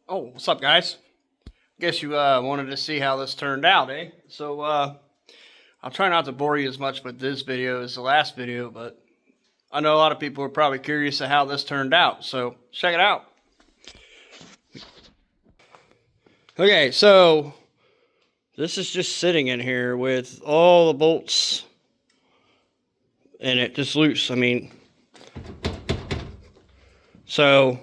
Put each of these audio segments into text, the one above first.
Oh, what's up, guys? Guess you wanted to see how this turned out, eh? So, I'll try not to bore you as much with this video as the last video, but I know a lot of people are probably curious to how this turned out, so check it out. Okay, so this is just sitting in here with all the bolts and it just loose. I mean, so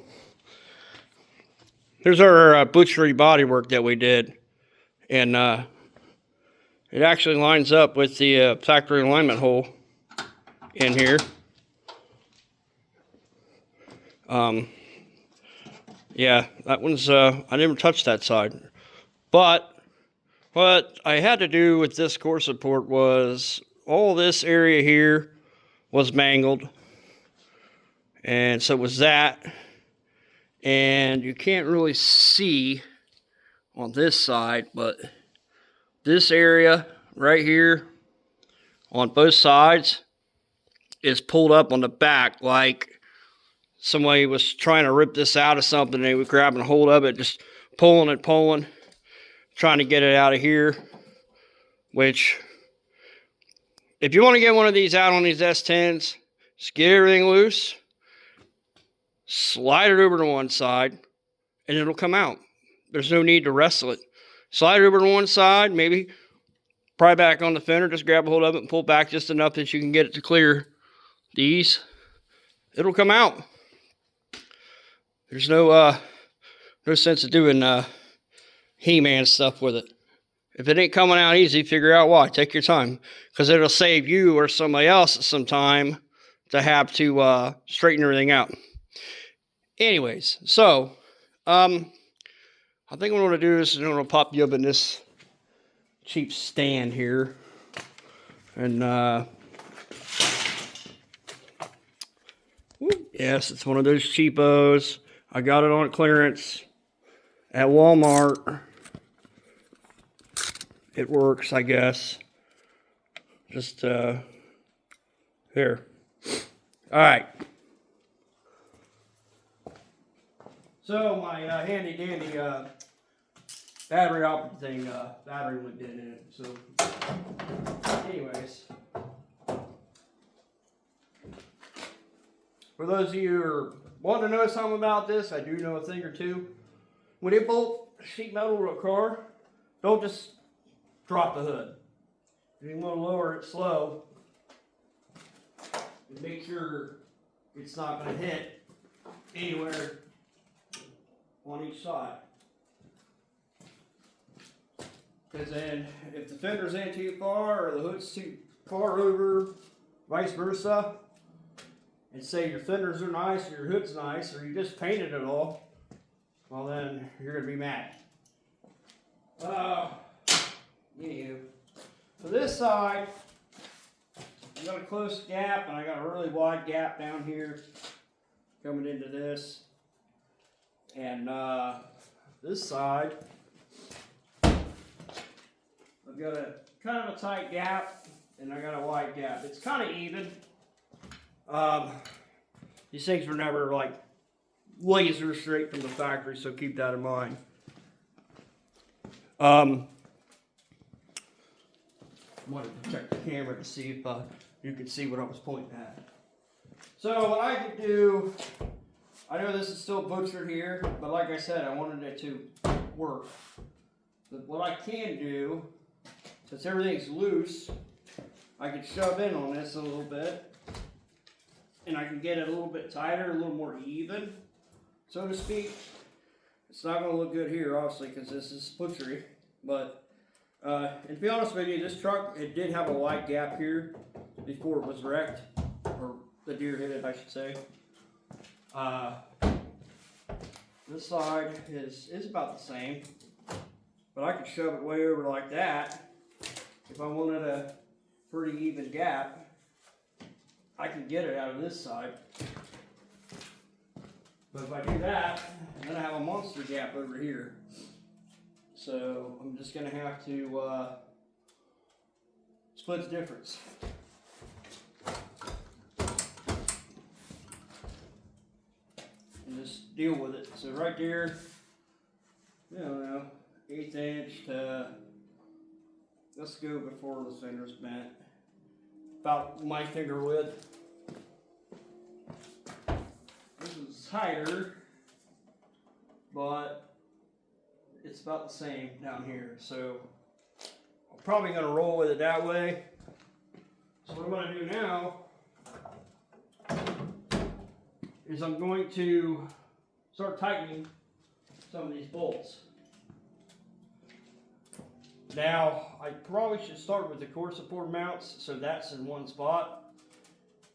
here's our butchery bodywork that we did, and it actually lines up with the factory alignment hole in here. Yeah, that one's, I didn't touch that side. But what I had to do with this core support was all this area here was mangled. And so was that. And you can't really see on this side, but this area right here on both sides is pulled up on the back like somebody was trying to rip this out of something. They were grabbing a hold of it, just pulling and pulling, trying to get it out of here. Which, if you want to get one of these out on these S10s, just get everything loose, slide it over to one side, and it'll come out. There's no need to wrestle it. Slide it over to one side, maybe pry back on the fender, just grab a hold of it and pull back just enough that you can get it to clear these. It'll come out. There's no sense of doing He-Man stuff with it. If it ain't coming out easy, figure out why. Take your time, because it'll save you or somebody else some time to have to straighten everything out. Anyways, so I think what I'm going to do is I'm going to pop you up in this cheap stand here, and yes, it's one of those cheapos. I got it on clearance at Walmart. It works, I guess. Just here. All right. So my handy dandy battery operating thing, battery went dead in it. So, anyways, for those of you who are wanting to know something about this, I do know a thing or two. When you bolt sheet metal to a car, don't just drop the hood. You want to lower it slow and make sure it's not going to hit anywhere on each side. Because then if the fender's in too far or the hood's too far over, vice versa, and say your fenders are nice or your hood's nice or you just painted it all, well then you're going to be mad. Anywho, for this side, I got a close gap and I got a really wide gap down here coming into this. And this side, I've got a kind of a tight gap and I got a wide gap. It's kind of even. These things were never like laser straight from the factory, so keep that in mind. I wanted to check the camera to see if you could see what I was pointing at. So what I could do, I know this is still butchered here, but like I said, I wanted it to work. But what I can do, since everything's loose, I can shove in on this a little bit, and I can get it a little bit tighter, a little more even, so to speak. It's not going to look good here, obviously, because this is butchery, but and to be honest with you, this truck, it did have a wide gap here before it was wrecked, or the deer hit it, I should say. This side is about the same, but I could shove it way over like that. If I wanted a pretty even gap, I can get it out of this side. But if I do that, then I have a monster gap over here. So I'm just going to have to split the difference. And just deal with it. So right there, I don't know, 1/8 inch to, let's go before the center's bent, about my finger width. This is tighter, but it's about the same down here, so I'm probably going to roll with it that way. So what I'm going to do now is I'm going to start tightening some of these bolts. Now, I probably should start with the core support mounts, so that's in one spot,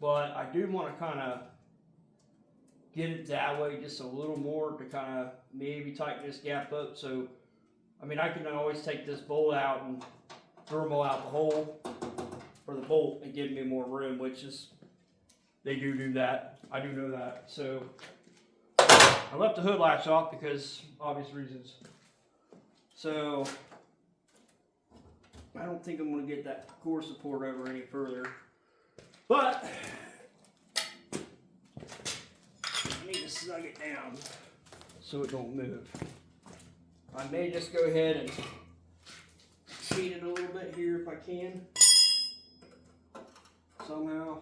but I do want to kind of get it that way just a little more to kind of maybe tighten this gap up. So, I mean, I can always take this bolt out and thermal out the hole for the bolt and give me more room, which is, they do that. I do know that. So, I left the hood latch off because obvious reasons. So, I don't think I'm going to get that core support over any further. But, I need to snug it down so it don't move. I may just go ahead and cheat it a little bit here if I can. Somehow.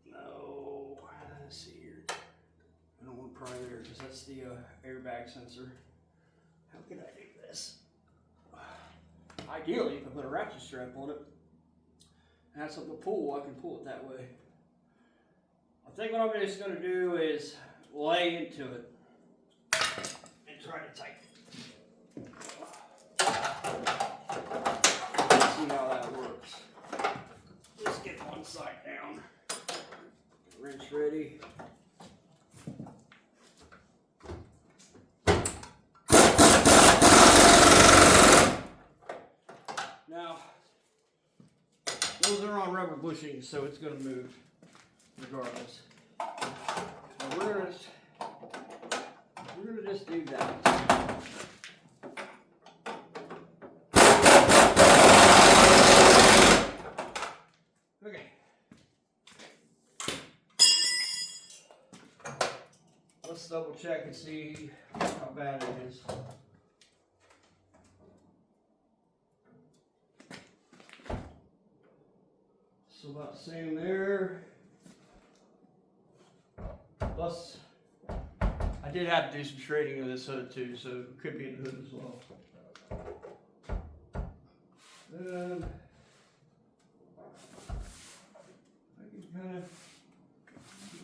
No, let's see here. I don't want to pry there because that's the airbag sensor. How can I do this? Ideally, if I put a ratchet strap on it and have something to pull, I can pull it that way. I think what I'm just going to do is lay into it and try to tighten it. Let's see how that works. Let's get one side down. Wrench ready. Now, those are on rubber bushings, so it's going to move regardless. Now we're gonna just do that. Okay. Let's double check and see how bad it is. So about the same there. Plus, I did have to do some shredding of this hood too, so it could be in the hood as well. I can kind of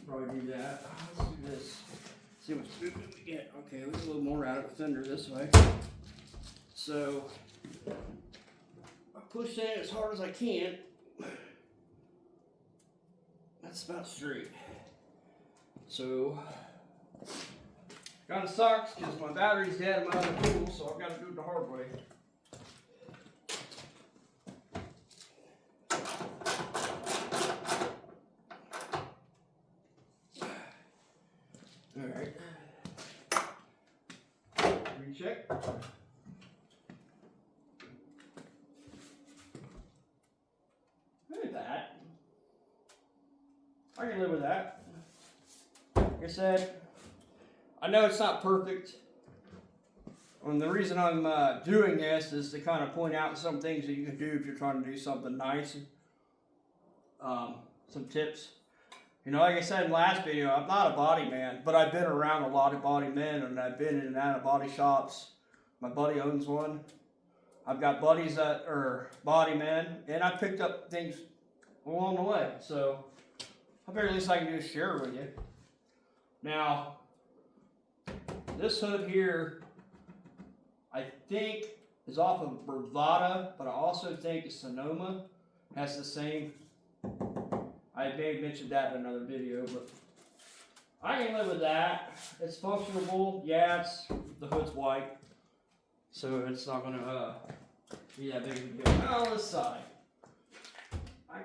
probably do that. Let's do this. See how much movement we get. Okay, we get a little more out of the fender this way. So I push that as hard as I can. That's about straight. So, kind of sucks because my battery's dead in my other tool, so I've got to do it the hard way. Alright. Recheck. Look at that. I can live with that. Like I said, I know it's not perfect. And the reason I'm doing this is to kind of point out some things that you can do if you're trying to do something nice. Some tips. You know, like I said in the last video, I'm not a body man, but I've been around a lot of body men, and I've been in and out of body shops. My buddy owns one. I've got buddies that are body men, and I picked up things along the way. So I figure at least I can do is share it with you. Now, this hood here, I think is off of Bravada, but I also think Sonoma has the same. I may have mentioned that in another video, but I can live with that. It's functionable. Yeah, the hood's white, so it's not going to be that big of a deal. Now on this side, I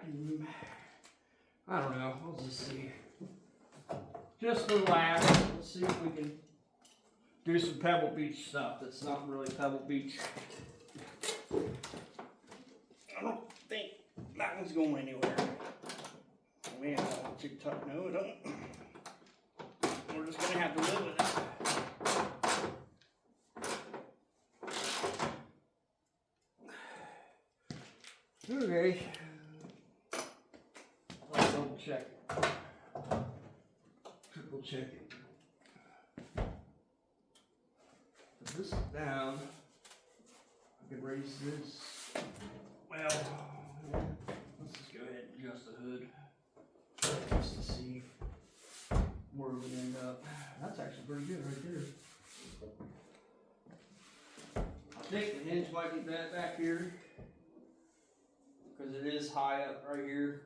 don't know, we'll just see. Just for laughs, let's see if we can do some Pebble Beach stuff that's not really Pebble Beach. I don't think that one's going anywhere. Man, that one's too tough. No, it doesn't. We're just going to have to live with it. anyway, let's double check it. Triple check it. Put this down. I can raise this. Well, let's just go ahead and adjust the hood just to see where it would end up. That's actually pretty good right there. I think the hinge might be bent back here because it is high up right here.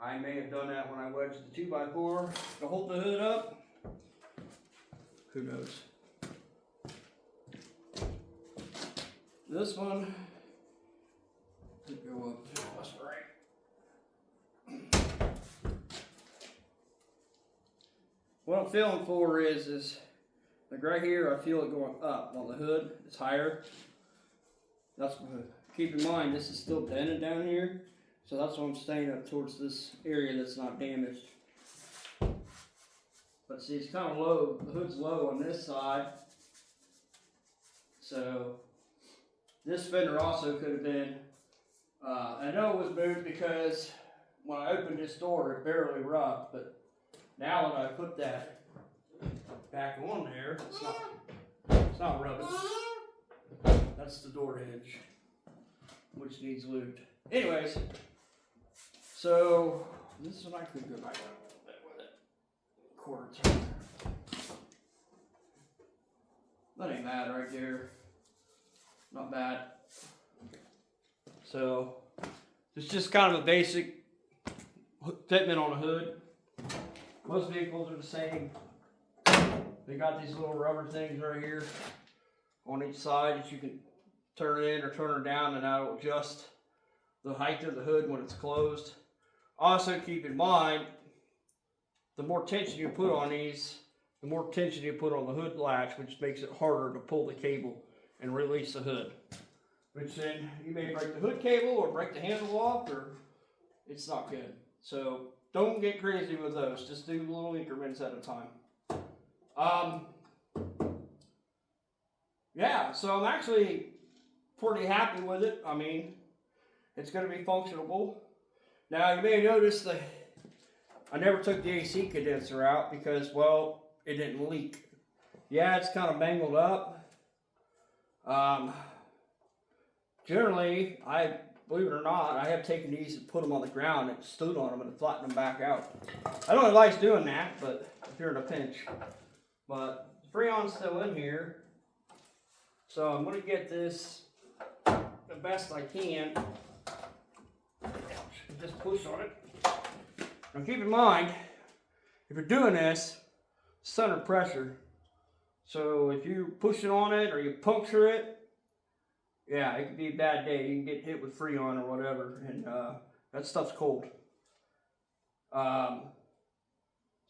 I may have done that when I wedged the 2x4 to hold the hood up. Who knows? This one could go up just right. What I'm feeling for is like right here, I feel it going up on the hood. It's higher. That's keep in mind this is still dented down here, so that's why I'm staying up towards this area that's not damaged. But see, it's kind of low. The hood's low on this side, so this fender also could have been. I know it was moved because when I opened this door, it barely rubbed, but now that I put that back on there, it's not rubbing. That's the door hinge, which needs lubed. Anyways, so this one I could go back up a little bit with it. Quarter turn. That ain't bad right there. Not bad. So it's just kind of a basic fitment on a hood. Most vehicles are the same. They got these little rubber things right here on each side that you can turn it in or turn it down, and that'll adjust the height of the hood when it's closed. Also keep in mind, the more tension you put on these, the more tension you put on the hood latch, which makes it harder to pull the cable and release the hood. Which then you may break the hood cable or break the handle off, or it's not good. So don't get crazy with those. Just do little increments at a time. Yeah, so I'm actually pretty happy with it. I mean, it's going to be functional. Now you may notice that I never took the AC condenser out because, well, it didn't leak. Yeah, it's kind of mangled up. Generally, believe it or not, I have taken these and put them on the ground and stood on them and flattened them back out. I don't advise doing that, but if you're in a pinch. But the Freon's still in here, so I'm going to get this the best I can. Just push on it. Now keep in mind, if you're doing this, it's under pressure. So if you push it on it or you puncture it, yeah, it could be a bad day. You can get hit with Freon or whatever, and that stuff's cold.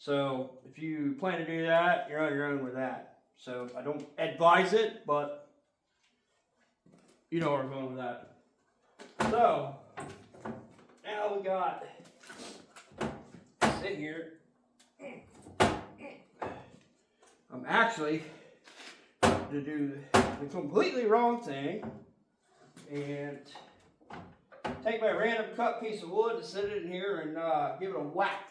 So if you plan to do that, you're on your own with that. So I don't advise it, but you know where I'm going with that. So now we got sit here. I'm actually to do the completely wrong thing and take my random cut piece of wood and set it in here and give it a whack.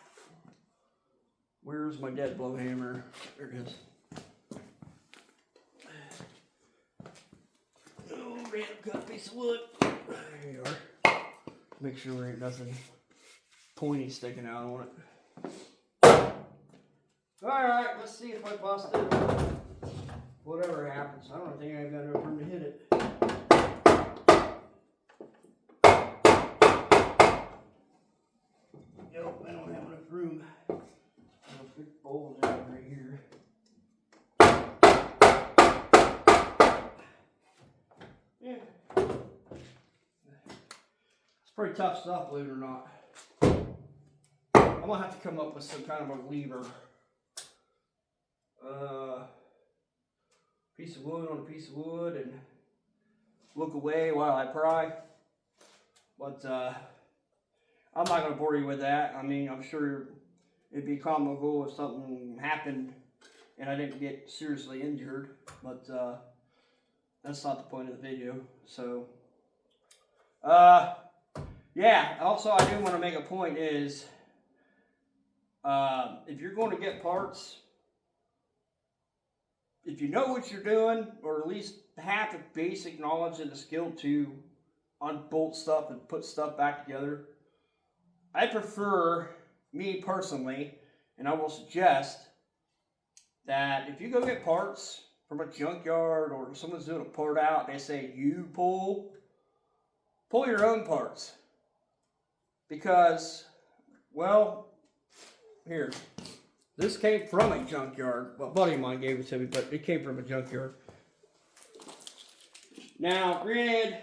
Where's my dead blow hammer? There it is. Oh, random cut piece of wood. There you are. Make sure there ain't nothing pointy sticking out on it. Alright, let's see if I bust it. Whatever happens. I don't think I've got enough room to hit it. Nope, I don't have enough room. There's a big bowl down right here. Yeah. It's pretty tough stuff, believe it or not. I'm gonna have to come up with some kind of a lever. Piece of wood on a piece of wood and look away while I pry. But I'm not going to bore you with that. I mean, I'm sure it'd be comical if something happened and I didn't get seriously injured. But that's not the point of the video. So, Yeah, also I do want to make a point is, if you're going to get parts, if you know what you're doing, or at least have the basic knowledge and the skill to unbolt stuff and put stuff back together, I prefer, me personally, and I will suggest that if you go get parts from a junkyard or someone's doing a part out, they say you pull your own parts. Because, well, here, this came from a junkyard. Well, a buddy of mine gave it to me, but it came from a junkyard. Now, granted,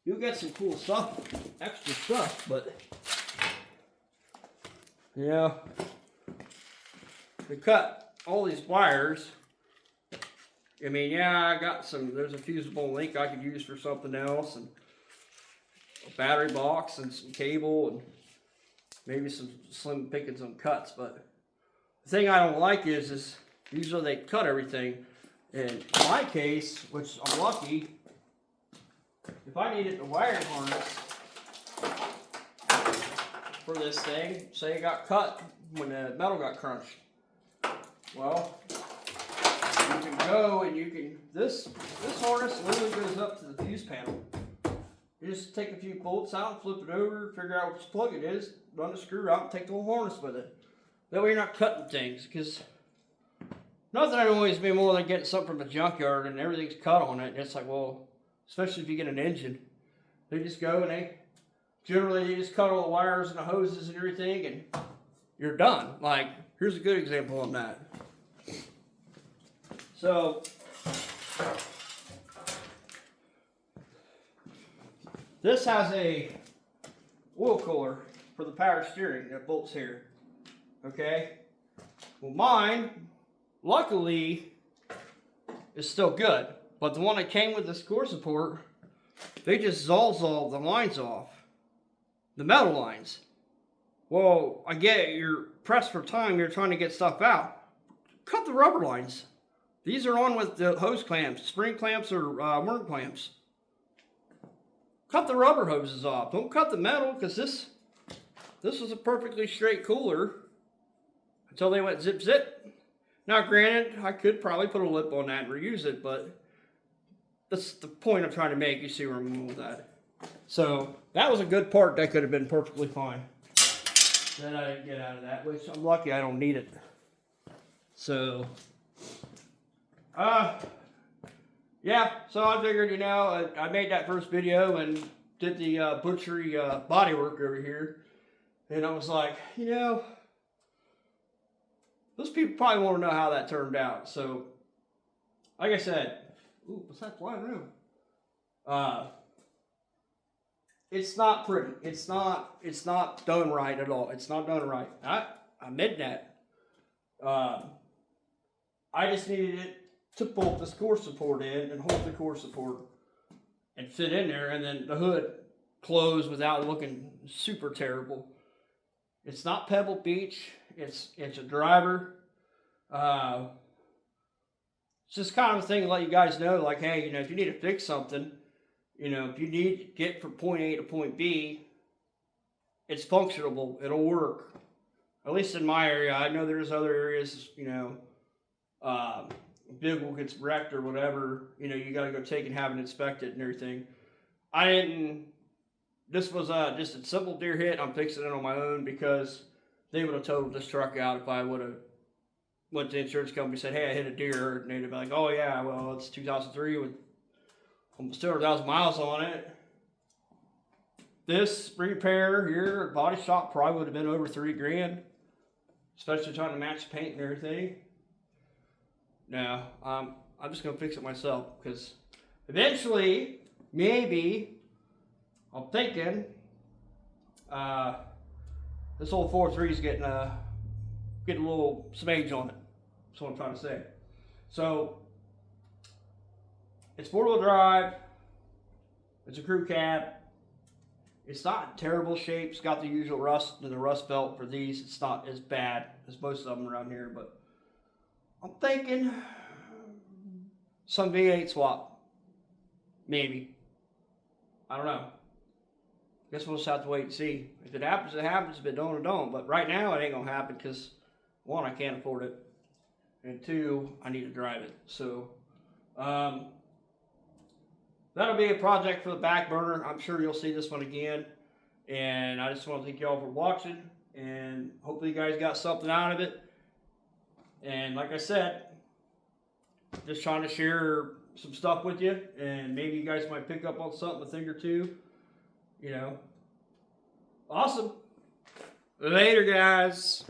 you'll get some cool stuff, extra stuff, but, you know, to cut all these wires, I mean, yeah, I got there's a fusible link I could use for something else, and a battery box, and some cable, and maybe some slim pickings on cuts, but the thing I don't like is usually they cut everything. In my case, which I'm lucky, if I needed the wiring harness for this thing, say it got cut when the metal got crunched, well, you can go and you can, this harness literally goes up to the fuse panel. You just take a few bolts out, flip it over, figure out which plug it is, run the screw out, and take the whole harness with it. That way you're not cutting things, because nothing annoys me more than getting something from a junkyard and everything's cut on it. And it's like, well, especially if you get an engine, they just go and they just cut all the wires and the hoses and everything, and you're done. Like, here's a good example on that. So, this has a oil cooler for the power steering that bolts here. Okay? Well, mine, luckily, is still good. But the one that came with this core support, they just Zolzol the lines off. The metal lines. Well, I get it, you're pressed for time, you're trying to get stuff out. Cut the rubber lines. These are on with the hose clamps, spring clamps or worm clamps. Cut the rubber hoses off. Don't cut the metal, because this was a perfectly straight cooler until they went zip zip. Now granted, I could probably put a lip on that and reuse it, but that's the point I'm trying to make. You see where I'm going with that. So that was a good part that could have been perfectly fine. Then I didn't get out of that, which I'm lucky I don't need it. So, yeah, so I figured, you know, I made that first video and did the butchery bodywork over here. And I was like, you know, those people probably want to know how that turned out. So, like I said, ooh, what's that flying around? It's not pretty. It's not done right at all. It's not done right. I admit that. I just needed it to bolt this core support in and hold the core support and fit in there, and then the hood close without looking super terrible. It's not Pebble Beach. It's a driver. It's just kind of a thing to let you guys know, like, hey, you know, if you need to fix something, you know, if you need to get from point A to point B, it's functionable. It'll work. At least in my area. I know there's other areas, you know, vehicle gets wrecked or whatever, you know, you got to go take and have it inspected and everything. This was just a simple deer hit. I'm fixing it on my own because they would have totaled this truck out if I would have went to the insurance company and said, hey, I hit a deer, and they'd be like, oh yeah, well, it's 2003 with almost 200,000 miles on it. This repair here at Body Shop probably would have been over $3,000, especially trying to match paint and everything. No, I'm just going to fix it myself, because eventually, maybe, I'm thinking, this old 4.3 is getting a little smage on it. That's what I'm trying to say. So, it's 4-wheel drive. It's a crew cab. It's not in terrible shape. It's got the usual rust and the rust belt for these. It's not as bad as most of them around here, but I'm thinking some V8 swap. Maybe. I don't know. guess we'll just have to wait and see. If it happens, it happens. If it don't, it don't. But right now, it ain't gonna happen because one, I can't afford it, and two, I need to drive it. So that'll be a project for the back burner. I'm sure you'll see this one again. And I just want to thank y'all for watching, and hopefully you guys got something out of it. And like I said, just trying to share some stuff with you, and maybe you guys might pick up on something, a thing or two. You know. Awesome. Later, guys.